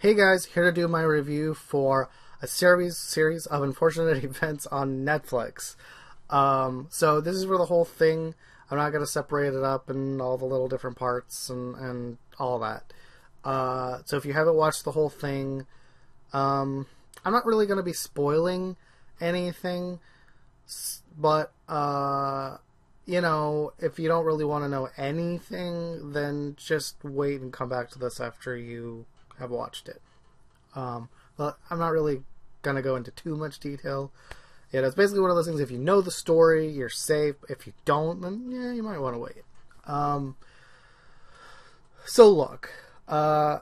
Hey guys, here to do my review for a series of unfortunate events on Netflix. So this is for the whole thing. I'm not going to separate it up in all the little different parts and all that. So if you haven't watched the whole thing, I'm not really going to be spoiling anything, but if you don't really want to know anything, then just wait and come back to this after you have watched it. But I'm not really going to go into too much detail. Yeah, it's basically one of those things, if you know the story, you're safe. If you don't, then yeah, you might want to wait. So look, I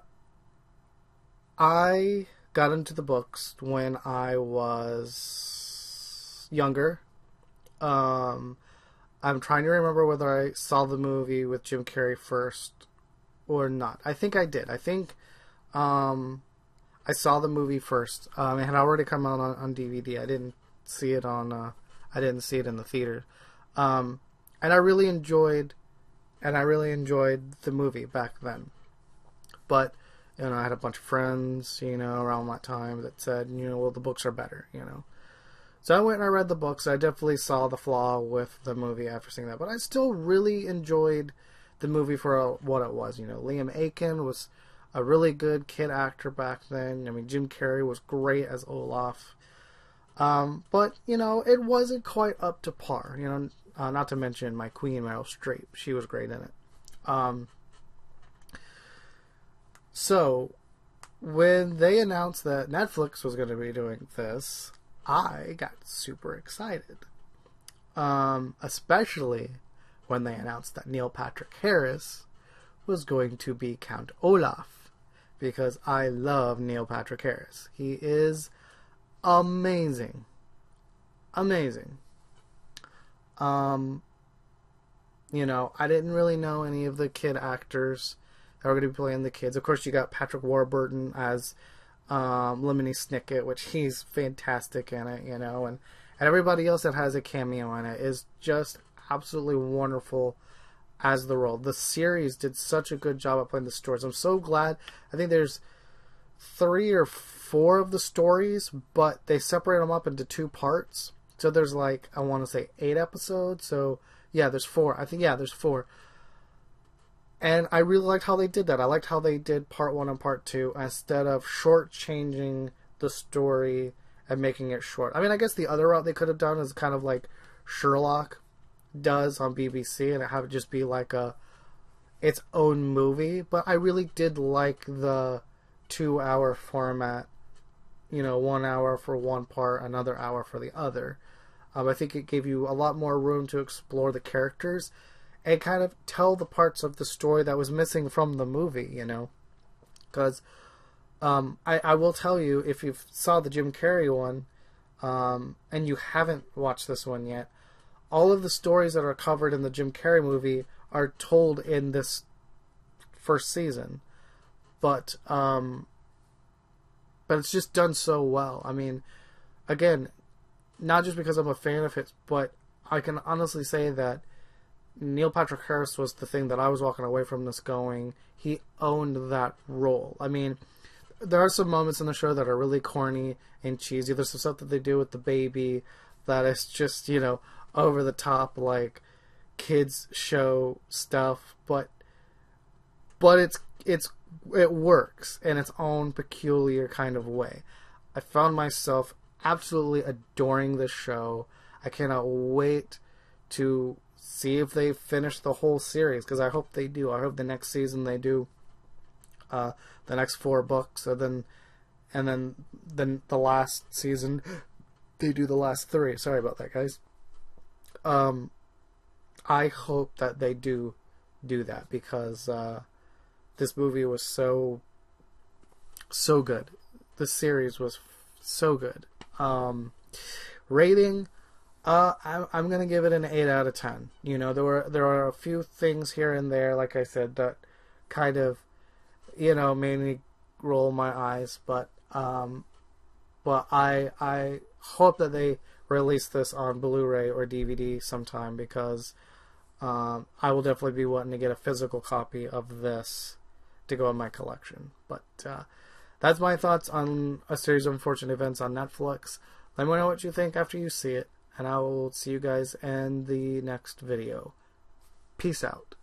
got into the books when I was younger. I'm trying to remember whether I saw the movie with Jim Carrey first or not. I think I did. I think I saw the movie first. It had already come out on DVD. I didn't see it I didn't see it in the theater. And I really enjoyed the movie back then. But I had a bunch of friends, around that time that said, well, the books are better, So I went and I read the books. I definitely saw the flaw with the movie after seeing that, but I still really enjoyed the movie for what it was. Liam Aiken was a really good kid actor back then. I mean, Jim Carrey was great as Olaf. But, it wasn't quite up to par. Not to mention my queen, Meryl Streep. She was great in it. So, when they announced that Netflix was going to be doing this, I got super excited. Especially when they announced that Neil Patrick Harris was going to be Count Olaf. Because I love Neil Patrick Harris. He is amazing. Amazing. I didn't really know any of the kid actors that were going to be playing the kids. Of course, you got Patrick Warburton as Lemony Snicket, which he's fantastic in it, and everybody else that has a cameo in it is just absolutely wonderful as the role. The series did such a good job at playing the stories. I'm so glad. I think there's 3 or 4 of the stories, but they separate them up into 2 parts. So there's I want to say 8 episodes. So yeah, there's 4. I think, yeah, there's 4. And I really liked how they did that. I liked how they did part 1 and part 2 instead of shortchanging the story and making it short. I mean, I guess the other route they could have done is kind of like Sherlock does on BBC, and it have it just be like its own movie. But I really did like the 2-hour format. 1 hour for one part, another hour for the other. I think it gave you a lot more room to explore the characters and kind of tell the parts of the story that was missing from the movie, Because I will tell you, if you saw the Jim Carrey one, and you haven't watched this one yet, all of the stories that are covered in the Jim Carrey movie are told in this first season. But it's just done so well. I mean, again, not just because I'm a fan of it, but I can honestly say that Neil Patrick Harris was the thing that I was walking away from this going, he owned that role. I mean, there are some moments in the show that are really corny and cheesy. There's some stuff that they do with the baby that is just, over the top, like kids show stuff, but it works in its own peculiar kind of way. I found myself absolutely adoring this show. I cannot wait to see if they finish the whole series, because I hope they do. I hope the next season they do the next 4 books, and then the last season they do the last 3. Sorry about that, guys. I hope that they do that, because this movie was so good. The series was so good. Rating, I'm gonna give it an 8 out of 10. There are a few things here and there, like I said, that kind of made me roll my eyes, but I hope that they release this on Blu-ray or DVD sometime, because I will definitely be wanting to get a physical copy of this to go in my collection. But that's my thoughts on A Series of Unfortunate Events on Netflix. Let me know what you think after you see it, and I will see you guys in the next video. Peace out.